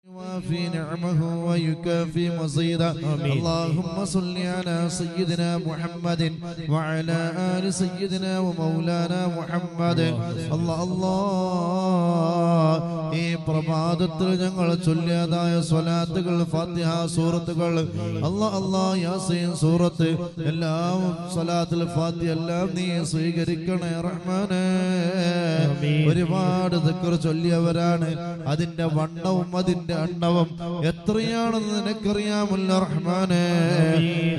وفي نعمه ويكافي مزيدا اللهم صل على سيدنا محمد وعلى آل سيدنا ومولانا محمد الله ഈ പ്രഭാതത്തിൽ ഞങ്ങൾ ചൊല്ലിയതായ സ്വലാത്തുകൾ ഫാത്തിഹ സൂറത്തുകൾ അല്ലാഹ് യാസീൻ സൂറത്ത് എല്ലാം സ്വലാത്തുൽ ഫാത്തിഹ എല്ലാം നീ സ്വീകരിക്കണേ റഹ്മാനേ. ഒരുപാട് ദിക്ർ ചൊല്ലിയവരാണ്. അതിന്റെ വണ്ണവും അതിന്റെ അണ്ണവും എത്രയാണെന്ന് നിനക്കറിയാമല്ലോ റഹ്മാനേ.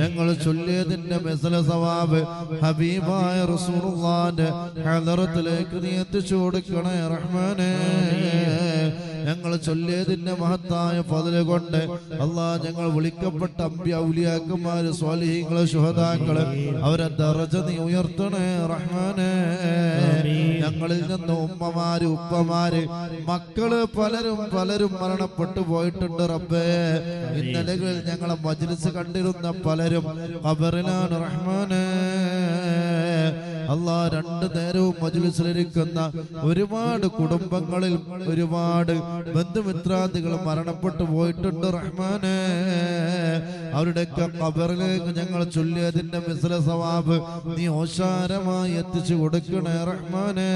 ഞങ്ങൾ ചൊല്ലിയതിന്റെ മിസ്ല സവാബ് ഹബീബായ റസൂലുള്ളാഹിന്റെ ഹളറത്തിലേക്ക് നീ എത്തിച്ചു കൊടുക്കണേ റഹ്മാനേ. ഞങ്ങൾ ചൊല്ലിയതിന്റെ മഹത്തായ ഫضല് കൊണ്ട് അല്ലാഹ് ഞങ്ങൾ വിളിക്കപ്പെട്ട അംബിയ ഔലിയാക്കന്മാര് സ്വാലിഹീങ്ങള് ശുഹദാക്കള് അവരെ ദറജ നീ ഉയർത്തണേ റഹ്മാനേ. ഞങ്ങളിൽ നിന്ന് ഉമ്മമാര് ഉപ്പമാര് മക്കള് പലരും മരണപ്പെട്ടു പോയിട്ടുണ്ട് റബ്ബേ. ഇന്നലകളിൽ ഞങ്ങളെ മജ്ലിസ് കണ്ടിരുന്ന പലരും ഖബറിലാണ് റഹ്മാനേ. അല്ലാഹ് രണ്ടു നേരവും മജ്ലിസിലിരിക്കുന്ന ഒരുപാട് കുടുംബങ്ങളിൽ ഒരുപാട് ബന്ധുമിത്രാദികൾ മരണപ്പെട്ടു പോയിട്ടുണ്ട് റഹ്മാനേ. അവരുടെയൊക്കെ ഖബറിലേക്ക് ഞങ്ങൾ ചൊല്ലിയതിന്റെ മിസ്ല സവാബ് നീ ഓശാരമായി എത്തിച്ചു കൊടുക്കണേ റഹ്മാനേ.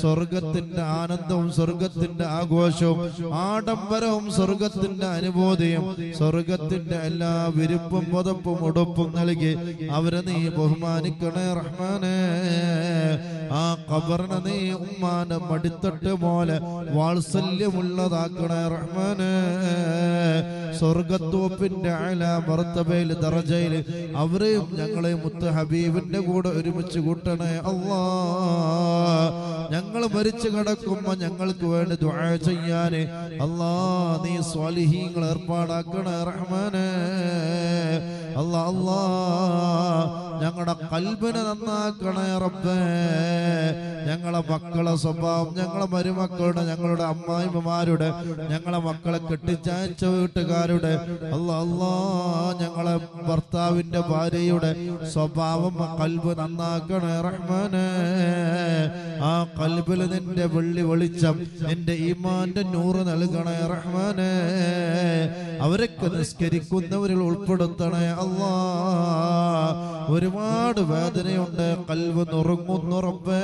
സ്വർഗത്തിന്റെ ആനന്ദവും സ്വർഗത്തിന്റെ ആഘോഷവും ആഡംബരവും സ്വർഗത്തിന്റെ അനുഭൂതിയും സ്വർഗത്തിന്റെ എല്ലാ വിരുപ്പും പുതപ്പും ഉടുപ്പും നൽകി അവരെ നീ ബഹുമാനിക്കണേ റഹ്മാനേ. ആ ഖബറിനെ നീ ഉമ്മാന്റെ മടിത്തട്ട് പോലെ വാത്സല്യമുള്ളതാക്കണേ റഹ്മാനേ. സ്വർഗത്തോപ്പിന്റെ അലാ മർത്തബയിൽ ദറജയിൽ അവരെയും ഞങ്ങളെയും മുത്ത് ഹബീബിന്റെ കൂടെ ഒരുമിച്ച് കൂട്ടണേ അല്ലാഹ്. ഞങ്ങൾ മരിച്ചു കിടക്കുമ്പോ ഞങ്ങൾക്ക് വേണ്ടി ദുആ ചെയ്യാന് അല്ലാഹ് നീ സ്വാലിഹീങ്ങൾ ഏർപ്പാടാക്കണേ റഹ്മാനേ. അല്ലാഹ് ഞങ്ങളുടെ ഖൽബിനെ നന്നാക്കണേ റബ്ബേ. ഞങ്ങളെ മക്കളെ സ്വഭാവം ഞങ്ങളെ മരുമക്കളുടെ ഞങ്ങളുടെ അമ്മായിമ്മമാരുടെ ഞങ്ങളെ മക്കളെ കെട്ടിച്ചയച്ച വീട്ടുകാരുടെ അല്ലാഹ് ഞങ്ങളെ ഭർത്താവിന്റെ ഭാര്യയുടെ സ്വഭാവം ഖൽബ് നന്നാക്കണേ റഹ്മാനേ. ആ ഖൽബിൽ നിന്റെ വെള്ളി വെളിച്ചം നിന്റെ ഈമാന്റെ നൂറ് നൽകണേ റഹ്മാനേ. അവരൊക്കെ നിസ്കരിക്കുന്നവരിൽ ഉൾപ്പെടുത്തണേ അല്ലാഹ്. ഒരുപാട് വേദനയുണ്ട്, ഖൽബ് നുറുങ്ങുന്നു റബ്ബേ.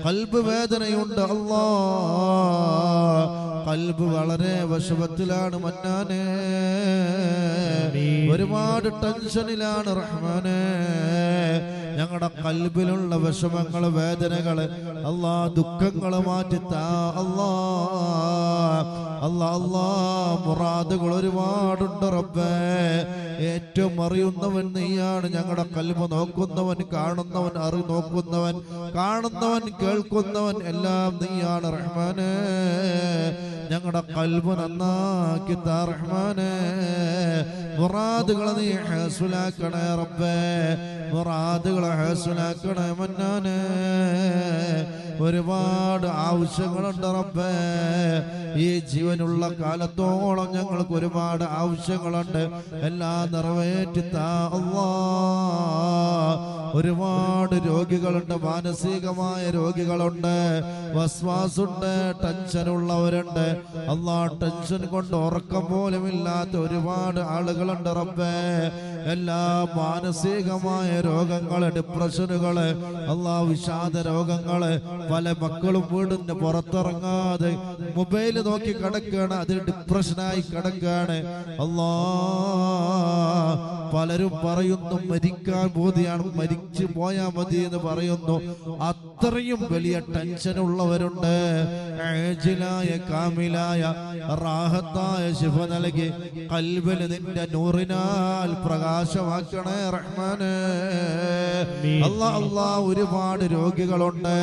ഖൽബ് വേദനയുണ്ട് അല്ലാഹ്. ഖൽബ് വളരെ വിഷമത്തിലാണ് മന്നാനേ. ഒരുപാട് ടെൻഷനിലാണ് റഹ്മാനേ. ഞങ്ങളുടെ ഖൽബിലുള്ള വിഷമങ്ങള് വേദനകള് അല്ലാഹ് ദുഃഖങ്ങള് മാറ്റിത്താ അല്ലാഹ്. മുറാദുകൾ ഒരുപാടുണ്ട് റബ്ബേ. ഏറ്റവും അറിയുന്നവൻ നീയാണ്. ഞങ്ങളുടെ ഖൽബ് നോക്കുന്നവൻ, കാണുന്നവൻ, നോക്കുന്നവൻ, കാണുന്നവൻ, കേൾക്കുന്നവൻ എല്ലാം നീയാണ് റഹ്മാനേ. ഞങ്ങളുടെ ഖൽബ് നന്നാക്കി താ റഹ്മാനേ. മുറാദുകളെ നീ ഹാസുലാക്കണേ റബ്ബേ. മുറാദുകളെ ഹാസുലാക്കണേ മന്നാനേ. ഒരുപാട് ആവശ്യങ്ങളുണ്ട് റബ്ബേ. ഈ ജീവനുള്ള കാലത്തോളം ഞങ്ങൾക്ക് ഒരുപാട് ആവശ്യങ്ങളുണ്ട്. എല്ലാം നിറവേറ്റിത്താ അല്ലാഹ്. ഒരുപാട് രോഗികളുണ്ട്, മാനസികമായ രോഗികളുണ്ട്, വസ്വാസുണ്ട്, ടെൻഷനുള്ളവരുണ്ട് അല്ലാഹ്. ടെൻഷൻ കൊണ്ട് ഉറക്കം പോലും ഇല്ലാത്ത ഒരുപാട് ആളുകളുണ്ട് റബ്ബേ. എല്ലാ മാനസികമായ രോഗങ്ങള്, ഡിപ്രഷനുകള് അല്ലാഹ്, വിഷാദ രോഗങ്ങള്. പല മക്കളും വീടിന്റെ പുറത്തിറങ്ങാതെ മൊബൈൽ നോക്കി കിടക്കുകയാണ്, അത് ഡിപ്രഷനായി കിടക്കുകയാണ് അല്ലാഹ്. പലരും പറയുന്നു മരിക്കാൻ ബോധിയാണ്, മരിച്ചു പോയാൽ മതി എന്ന് പറയുന്നു. അത്രയും വലിയ ടെൻഷൻ ഉള്ളവരുണ്ട്. ആജിലായ കാമിലായ റാഹത്തായ ശിഫ നൽകി ഖൽബിൽ നിന്റെ നൂറിനാൽ പ്രകാശമാക്കണേ റഹ്മാനേ. അല്ലാഹ് ഒരുപാട് രോഗികളുണ്ട്.